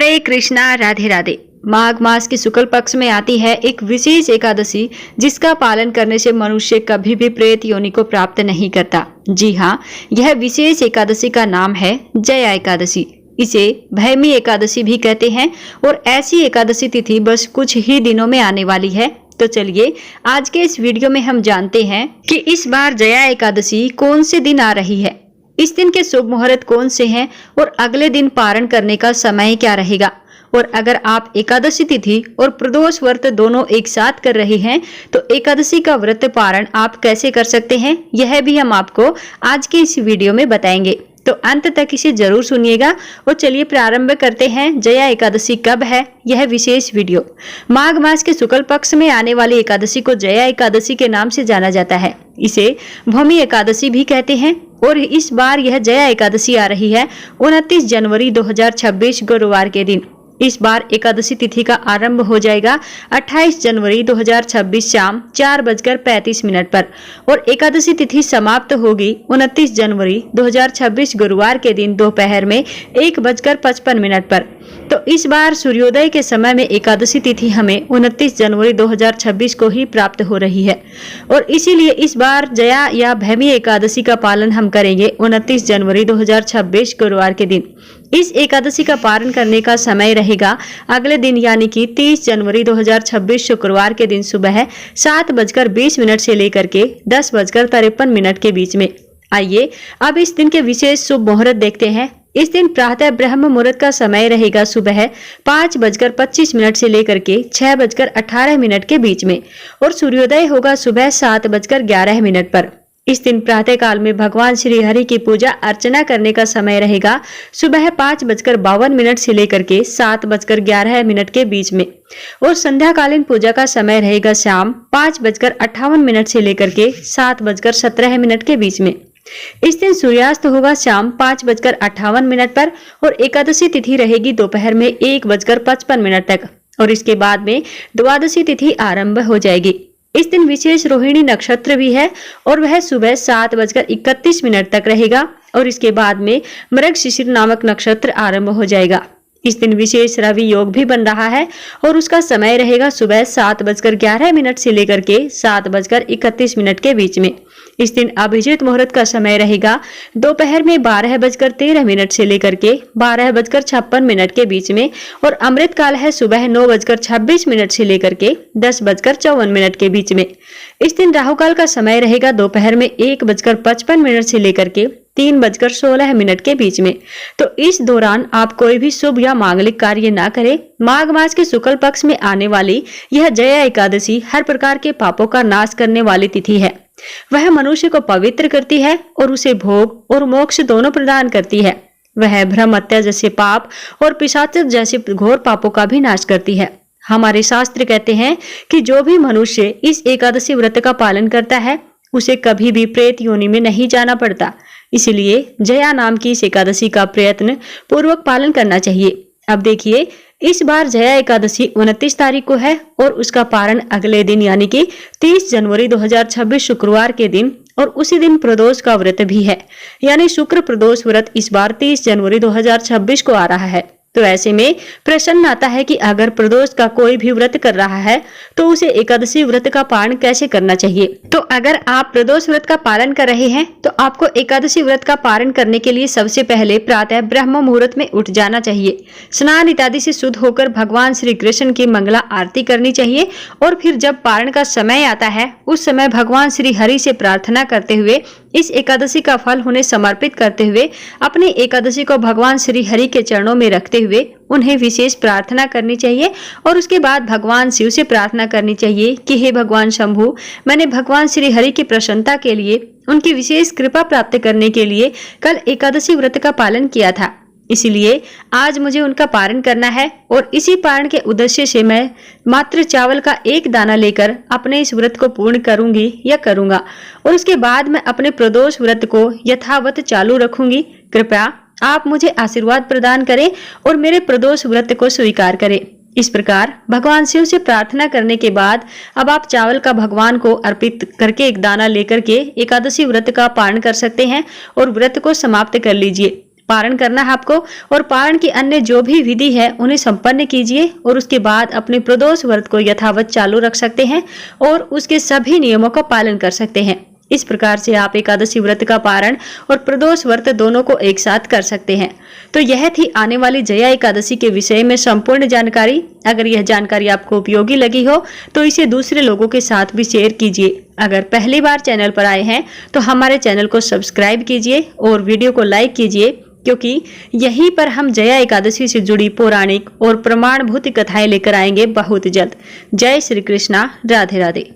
हरे कृष्णा, राधे राधे। माघ मास के शुक्ल पक्ष में आती है एक विशेष एकादशी, जिसका पालन करने से मनुष्य कभी भी प्रेत योनि को प्राप्त नहीं करता। जी हाँ, यह विशेष एकादशी का नाम है जया एकादशी। इसे भैमी एकादशी भी कहते हैं और ऐसी एकादशी तिथि बस कुछ ही दिनों में आने वाली है। तो चलिए आज के इस वीडियो में हम जानते हैं कि इस बार जया एकादशी कौन से दिन आ रही है, इस दिन के शुभ मुहूर्त कौन से हैं और अगले दिन पारण करने का समय क्या रहेगा। और अगर आप एकादशी तिथि और प्रदोष व्रत दोनों एक साथ कर रहे हैं तो एकादशी का व्रत पारण आप कैसे कर सकते हैं, यह भी हम आपको आज के इस वीडियो में बताएंगे। तो अंत तक इसे जरूर सुनिएगा। और चलिए प्रारंभ करते हैं। जया एकादशी कब है, यह विशेष वीडियो। माघ मास के शुक्ल पक्ष में आने वाली एकादशी को जया एकादशी के नाम से जाना जाता है। इसे भौमी एकादशी भी कहते हैं और इस बार यह जया एकादशी आ रही है 29 जनवरी 2026 गुरुवार के दिन। इस बार एकादशी तिथि का आरंभ हो जाएगा 28 जनवरी 2026 शाम 4:35 पर और एकादशी तिथि समाप्त होगी 29 जनवरी 2026 गुरुवार के दिन दोपहर में 1:55 पर। तो इस बार सूर्योदय के समय में एकादशी तिथि हमें 29 जनवरी 2026 को ही प्राप्त हो रही है और इसीलिए इस बार जया या भैमी एकादशी का पालन हम करेंगे 29 जनवरी 2026 गुरुवार के दिन। इस एकादशी का पारण करने का समय रहेगा अगले दिन यानी कि 30 जनवरी 2026 शुक्रवार के दिन सुबह 7:20 से लेकर के 10:53 के बीच में। आइए अब इस दिन के विशेष शुभ मुहूर्त देखते हैं। इस दिन प्रातः ब्रह्म मुहूर्त का समय रहेगा सुबह 5:25 से लेकर के 6:18 के बीच में और सूर्योदय होगा सुबह 7:11 पर। इस दिन प्रातः काल में भगवान श्री हरि की पूजा अर्चना करने का समय रहेगा सुबह 5:52 से लेकर के 7:11 के बीच में और संध्याकालीन पूजा का समय रहेगा शाम 5:58 से लेकर के 7:17 के बीच में। इस दिन सूर्यास्त होगा शाम 5:58 पर और एकादशी तिथि रहेगी दोपहर में 1:55 तक और इसके बाद में द्वादशी तिथि आरंभ हो जाएगी। इस दिन विशेष रोहिणी नक्षत्र भी है और वह सुबह 7:31 तक रहेगा और इसके बाद में मृगशिशिर नामक नक्षत्र आरंभ हो जाएगा। इस दिन विशेष रवि योग भी बन रहा है और उसका समय रहेगा सुबह 7:11 से लेकर के 7:31 के बीच में। इस दिन अभिजीत मुहूर्त का समय रहेगा दोपहर में 12:13 से लेकर के 12:56 के बीच में और अमृत काल है सुबह 9:26 से लेकर के 10:54 के बीच में। इस दिन राहु काल का समय रहेगा दोपहर में 1:55 से लेकर के 3:16 के बीच में। तो इस दौरान आप कोई भी शुभ या मांगलिक कार्य ना करें। माघ मास के शुक्ल पक्ष में आने वाली यह जया एकादशी हर प्रकार के पापों का नाश करने वाली तिथि है। वह मनुष्य को पवित्र करती है और उसे भोग और मोक्ष दोनों प्रदान करती है। वह भ्रम हत्या जैसे पाप और पिशाच जैसे घोर पापों का भी नाश करती है। हमारे शास्त्र कहते हैं कि जो भी मनुष्य इस एकादशी व्रत का पालन करता है उसे कभी भी प्रेत योनि में नहीं जाना पड़ता। इसलिए जया नाम की इस एकादशी का प्रयत्न पूर्वक पालन करना चाहिए। अब देखिए, इस बार जया एकादशी 29 तारीख को है और उसका पारण अगले दिन यानी कि 30 जनवरी 2026 शुक्रवार के दिन और उसी दिन प्रदोष का व्रत भी है, यानी शुक्र प्रदोष व्रत इस बार 30 जनवरी 2026 को आ रहा है। तो ऐसे में प्रश्न आता है कि अगर प्रदोष का कोई भी व्रत कर रहा है तो उसे एकादशी व्रत का पालन कैसे करना चाहिए। तो अगर आप प्रदोष व्रत का पालन कर रहे हैं तो आपको एकादशी व्रत का पालन करने के लिए सबसे पहले प्रातः ब्रह्म मुहूर्त में उठ जाना चाहिए। स्नान इत्यादि से शुद्ध होकर भगवान श्री कृष्ण की मंगला आरती करनी चाहिए और फिर जब पारण का समय आता है उस समय भगवान श्री हरि से प्रार्थना करते हुए इस एकादशी का फल उन्हें समर्पित करते हुए अपनी एकादशी को भगवान श्री हरि के चरणों में रखते हुए उन्हें विशेष प्रार्थना करनी चाहिए और उसके बाद भगवान शिव से प्रार्थना करनी चाहिए कि हे भगवान शंभु, मैंने भगवान श्री हरि की प्रसन्नता के लिए, उनकी विशेष कृपा प्राप्त करने के लिए कल एकादशी व्रत का पालन किया था, इसलिए आज मुझे उनका पारण करना है और इसी पारण के उद्देश्य से मैं मात्र चावल का एक दाना लेकर अपने इस व्रत को पूर्ण करूंगी या करूंगा और उसके बाद मैं अपने प्रदोष व्रत को यथावत चालू रखूंगी। कृपया आप मुझे आशीर्वाद प्रदान करें और मेरे प्रदोष व्रत को स्वीकार करें। इस प्रकार भगवान शिव से प्रार्थना करने के बाद अब आप चावल का भगवान को अर्पित करके एक दाना लेकर के एकादशी व्रत का पारण कर सकते हैं और व्रत को समाप्त कर लीजिए। पारण करना है आपको, और पारण की अन्य जो भी विधि है उन्हें संपन्न कीजिए और उसके बाद अपने प्रदोष व्रत को यथावत चालू रख सकते हैं और उसके सभी नियमों का पालन कर सकते हैं। इस प्रकार से आप एकादशी व्रत का पारण और प्रदोष व्रत दोनों को एक साथ कर सकते हैं। तो यह थी आने वाली जया एकादशी के विषय में संपूर्ण जानकारी। अगर यह जानकारी आपको उपयोगी लगी हो तो इसे दूसरे लोगों के साथ भी शेयर कीजिए। अगर पहली बार चैनल पर आए हैं तो हमारे चैनल को सब्सक्राइब कीजिए और वीडियो को लाइक कीजिए, क्योंकि यहीं पर हम जया एकादशी से जुड़ी पौराणिक और प्रमाणभूत कथाएं लेकर आएंगे बहुत जल्द। जय श्री कृष्णा, राधे राधे।